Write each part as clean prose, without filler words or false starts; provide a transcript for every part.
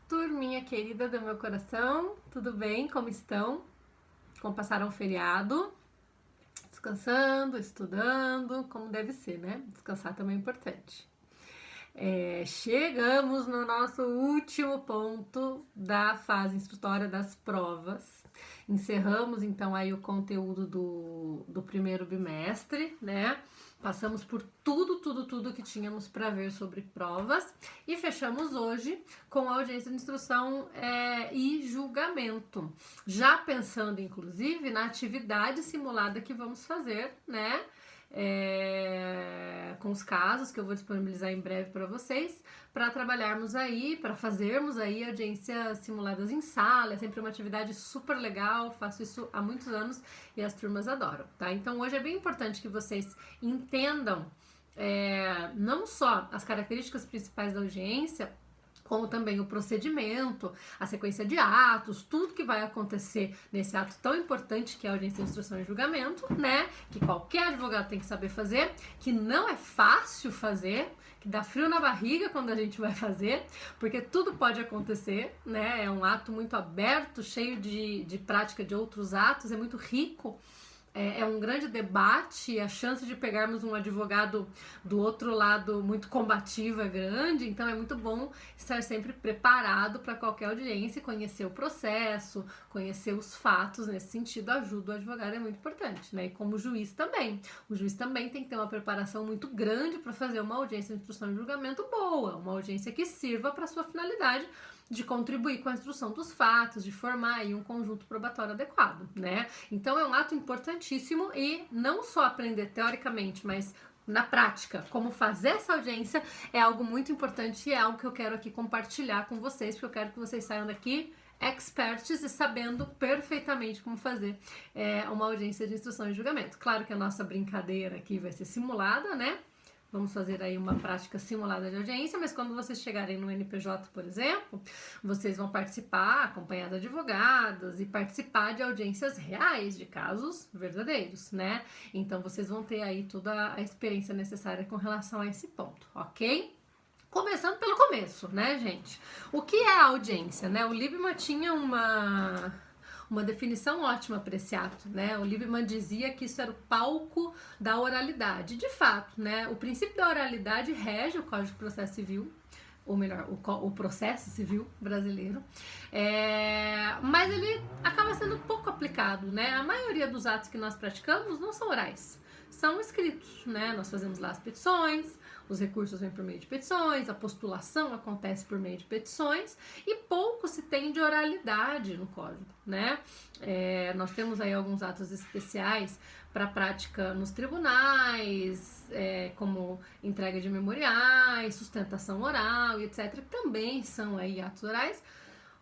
Turminha querida do meu coração, tudo bem? Como estão? Como passaram o feriado? Descansando, estudando, como deve ser, né? Descansar também é importante. Chegamos no nosso último ponto da fase instrutória das provas. Encerramos então aí o conteúdo do primeiro bimestre, né? Passamos por tudo que tínhamos para ver sobre provas e fechamos hoje com a audiência de instrução e julgamento. Já pensando, inclusive, na atividade simulada que vamos fazer, né? Com os casos que eu vou disponibilizar em breve para vocês, para trabalharmos aí, para fazermos aí audiências simuladas em sala. É sempre uma atividade super legal, faço isso há muitos anos e as turmas adoram, tá? Então hoje é bem importante que vocês entendam não só as características principais da audiência, como também o procedimento, a sequência de atos, tudo que vai acontecer nesse ato tão importante que é a audiência de instrução e julgamento, né? Que qualquer advogado tem que saber fazer, que não é fácil fazer, que dá frio na barriga quando a gente vai fazer, porque tudo pode acontecer, né? É um ato muito aberto, cheio de prática de outros atos, é muito rico. É um grande debate, a chance de pegarmos um advogado do outro lado muito combativo é grande, então é muito bom estar sempre preparado para qualquer audiência, conhecer o processo, conhecer os fatos. Nesse sentido, ajuda o advogado, é muito importante, né? E como juiz também. O juiz também tem que ter uma preparação muito grande para fazer uma audiência de instrução e julgamento boa, uma audiência que sirva para a sua finalidade de contribuir com a instrução dos fatos, de formar aí um conjunto probatório adequado, né? Então é um ato importantíssimo e não só aprender teoricamente, mas na prática, como fazer essa audiência é algo muito importante e é algo que eu quero aqui compartilhar com vocês, porque eu quero que vocês saiam daqui experts e sabendo perfeitamente como fazer uma audiência de instrução e julgamento. Claro que a nossa brincadeira aqui vai ser simulada, né? Vamos fazer aí uma prática simulada de audiência, mas quando vocês chegarem no NPJ, por exemplo, vocês vão participar, acompanhar de advogados e participar de audiências reais, de casos verdadeiros, né? Então, vocês vão ter aí toda a experiência necessária com relação a esse ponto, ok? Começando pelo começo, né, gente? O que é a audiência, né? O Liebman tinha uma definição ótima para esse ato, né? O Liebman dizia que isso era o palco da oralidade. De fato, né? O princípio da oralidade rege o Código de Processo Civil, ou melhor, o processo civil brasileiro, mas ele acaba sendo pouco aplicado, né? A maioria dos atos que nós praticamos não são orais, são escritos, né? Nós fazemos lá as petições, os recursos vêm por meio de petições, a postulação acontece por meio de petições e pouco se tem de oralidade no código, né? Nós temos aí alguns atos especiais para prática nos tribunais, como entrega de memoriais, sustentação oral e etc, que também são aí atos orais,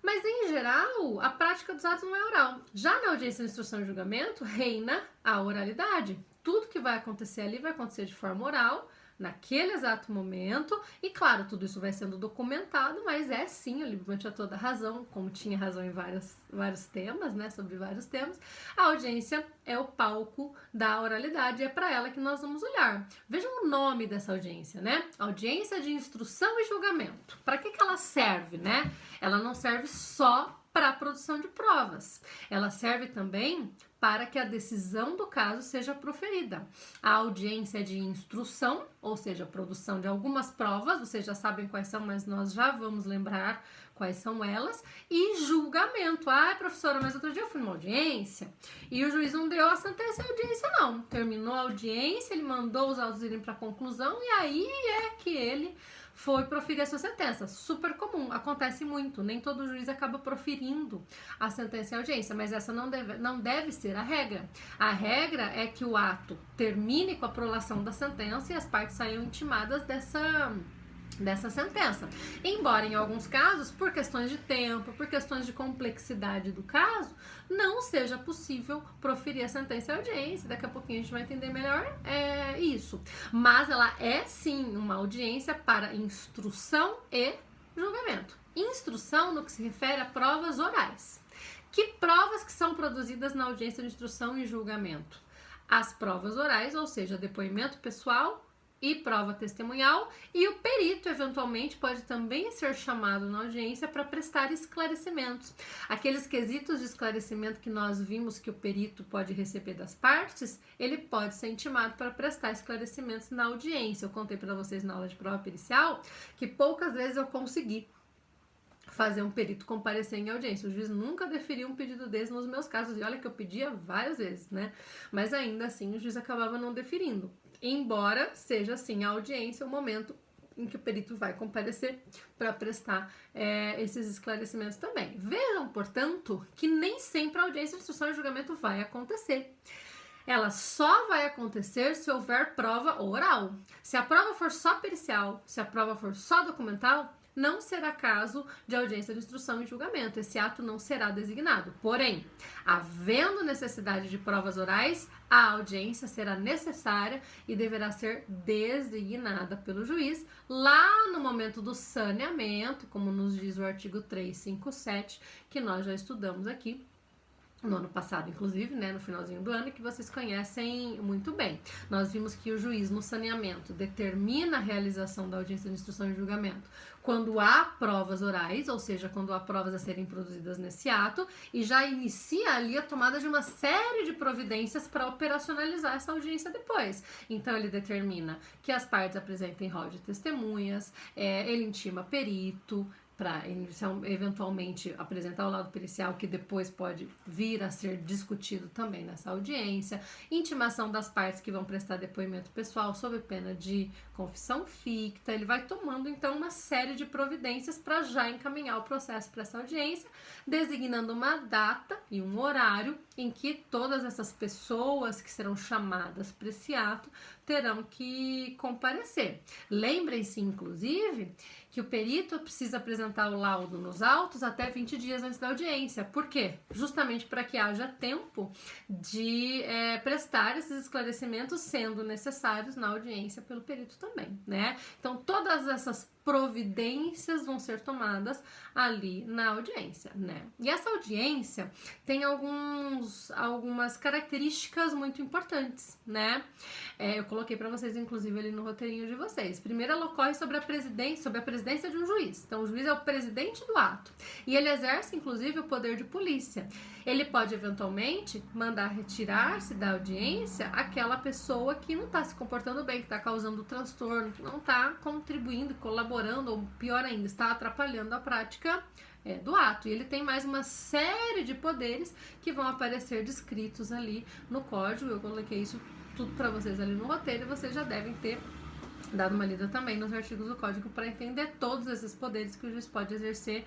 mas em geral a prática dos atos não é oral. Já na audiência de instrução e julgamento reina a oralidade. Tudo que vai acontecer ali vai acontecer de forma oral, naquele exato momento, e claro, tudo isso vai sendo documentado, mas sim, o Liebman tinha toda a razão, como tinha razão em vários temas, né, sobre vários temas, a audiência é o palco da oralidade, e é para ela que nós vamos olhar. Vejam o nome dessa audiência, né, audiência de instrução e julgamento. Para que ela serve, né? Ela não serve só para a produção de provas, ela serve também para que a decisão do caso seja proferida. A audiência de instrução, ou seja, a produção de algumas provas, vocês já sabem quais são, mas nós já vamos lembrar quais são elas, e julgamento. Professora, mas outro dia eu fui numa audiência e o juiz não deu a sentença e a audiência não. Terminou a audiência, ele mandou os autos irem para a conclusão e aí é que ele foi proferir a sua sentença. Super comum, acontece muito, nem todo juiz acaba proferindo a sentença e a audiência, mas essa não deve ser a regra. A regra é que o ato termine com a prolação da sentença e as partes saiam intimadas dessa sentença. Embora em alguns casos, por questões de tempo, por questões de complexidade do caso, não seja possível proferir a sentença e a audiência. Daqui a pouquinho a gente vai entender melhor isso. Mas ela é sim uma audiência para instrução e julgamento. Instrução no que se refere a provas orais. Que provas que são produzidas na audiência de instrução e julgamento? As provas orais, ou seja, depoimento pessoal e prova testemunhal, e o perito, eventualmente, pode também ser chamado na audiência para prestar esclarecimentos. Aqueles quesitos de esclarecimento que nós vimos que o perito pode receber das partes, ele pode ser intimado para prestar esclarecimentos na audiência. Eu contei para vocês na aula de prova pericial que poucas vezes eu consegui fazer um perito comparecer em audiência. O juiz nunca deferiu um pedido desse nos meus casos, e olha que eu pedia várias vezes, né? Mas ainda assim o juiz acabava não deferindo. Embora seja assim a audiência o momento em que o perito vai comparecer para prestar esses esclarecimentos também. Vejam, portanto, que nem sempre a audiência de instrução e julgamento vai acontecer. Ela só vai acontecer se houver prova oral. Se a prova for só pericial, se a prova for só documental, não será caso de audiência de instrução e julgamento. Esse ato não será designado. Porém, havendo necessidade de provas orais, a audiência será necessária e deverá ser designada pelo juiz lá no momento do saneamento, como nos diz o artigo 357, que nós já estudamos aqui no ano passado, inclusive, né, no finalzinho do ano, que vocês conhecem muito bem. Nós vimos que o juiz no saneamento determina a realização da audiência de instrução e julgamento quando há provas orais, ou seja, quando há provas a serem produzidas nesse ato, e já inicia ali a tomada de uma série de providências para operacionalizar essa audiência depois. Então ele determina que as partes apresentem rol de testemunhas, ele intima perito, para eventualmente apresentar o lado pericial, que depois pode vir a ser discutido também nessa audiência, intimação das partes que vão prestar depoimento pessoal sob pena de confissão ficta. Ele vai tomando então uma série de providências para já encaminhar o processo para essa audiência, designando uma data e um horário em que todas essas pessoas que serão chamadas para esse ato terão que comparecer. Lembrem-se, inclusive, que o perito precisa apresentar o laudo nos autos até 20 dias antes da audiência. Por quê? Justamente para que haja tempo de prestar esses esclarecimentos, sendo necessários na audiência pelo perito também, né? Então, todas essas providências vão ser tomadas ali na audiência, né? E essa audiência tem algumas características muito importantes, né? Eu coloquei para vocês, inclusive, ali no roteirinho de vocês. Primeiro, ela ocorre sobre a presidência de um juiz. Então, o juiz é o presidente do ato. E ele exerce, inclusive, o poder de polícia. Ele pode, eventualmente, mandar retirar-se da audiência aquela pessoa que não está se comportando bem, que está causando transtorno, que não está contribuindo, colaborando, ou pior ainda, está atrapalhando a prática do ato. E ele tem mais uma série de poderes que vão aparecer descritos ali no código. Eu coloquei isso tudo para vocês ali no roteiro e vocês já devem ter dado uma lida também nos artigos do código para entender todos esses poderes que o juiz pode exercer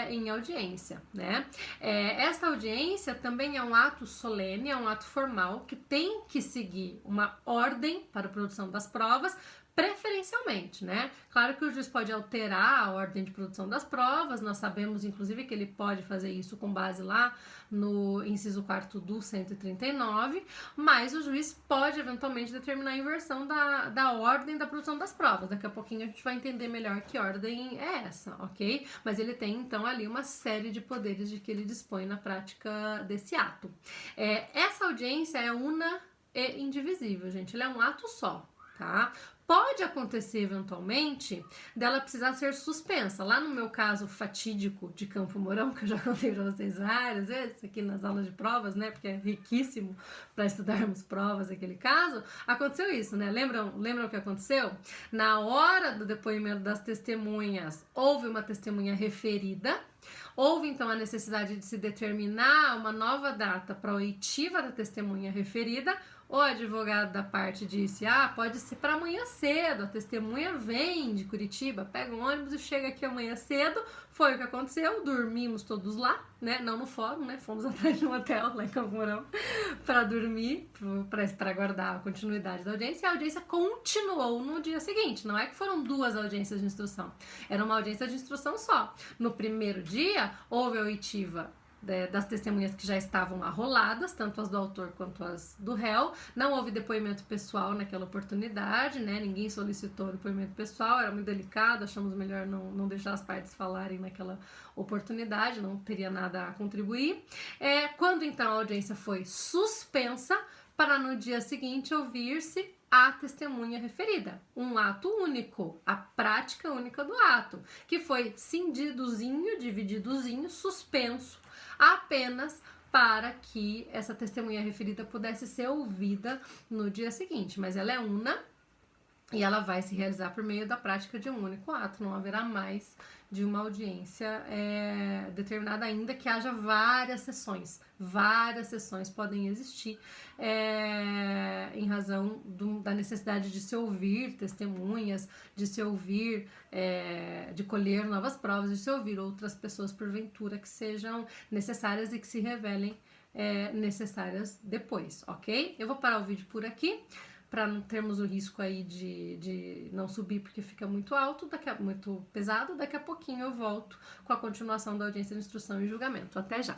em audiência, né? Essa audiência também é um ato solene, é um ato formal que tem que seguir uma ordem para a produção das provas, preferencialmente, né? Claro que o juiz pode alterar a ordem de produção das provas, nós sabemos, inclusive, que ele pode fazer isso com base lá no inciso 4º do 139, mas o juiz pode, eventualmente, determinar a inversão da ordem da produção das provas. Daqui a pouquinho a gente vai entender melhor que ordem é essa, ok? Mas ele tem, então, ali uma série de poderes de que ele dispõe na prática desse ato. Essa audiência é una e indivisível, gente, ela é um ato só, tá? Pode acontecer, eventualmente, dela precisar ser suspensa. Lá no meu caso fatídico de Campo Mourão, que eu já contei para vocês várias vezes, aqui nas aulas de provas, né? Porque é riquíssimo para estudarmos provas aquele caso. Aconteceu isso, né? Lembram o que aconteceu? Na hora do depoimento das testemunhas, houve uma testemunha referida. Houve, então, a necessidade de se determinar uma nova data para a oitiva da testemunha referida. O advogado da parte disse, pode ser para amanhã cedo, a testemunha vem de Curitiba, pega um ônibus e chega aqui amanhã cedo. Foi o que aconteceu, dormimos todos lá, né, não no fórum, né, fomos atrás de um hotel lá em Campo Mourão para dormir, para aguardar a continuidade da audiência, e a audiência continuou no dia seguinte. Não é que foram duas audiências de instrução, era uma audiência de instrução só. No primeiro dia, houve a oitiva das testemunhas que já estavam arroladas, tanto as do autor quanto as do réu. Não houve depoimento pessoal naquela oportunidade, né? Ninguém solicitou depoimento pessoal, era muito delicado, achamos melhor não deixar as partes falarem naquela oportunidade, não teria nada a contribuir. Quando então a audiência foi suspensa, para no dia seguinte ouvir-se a testemunha referida. Um ato único, a prática única do ato, que foi cindidozinho, divididozinho, suspenso, apenas para que essa testemunha referida pudesse ser ouvida no dia seguinte. Mas ela é una e ela vai se realizar por meio da prática de um único ato. Não haverá mais de uma audiência determinada, ainda que haja várias sessões. Várias sessões podem existir em razão da necessidade de se ouvir testemunhas, de se ouvir, de colher novas provas, de se ouvir outras pessoas porventura que sejam necessárias e que se revelem necessárias depois, ok? Eu vou parar o vídeo por aqui, para não termos o risco aí de não subir porque fica muito alto, muito pesado. Daqui a pouquinho eu volto com a continuação da audiência de instrução e julgamento. Até já!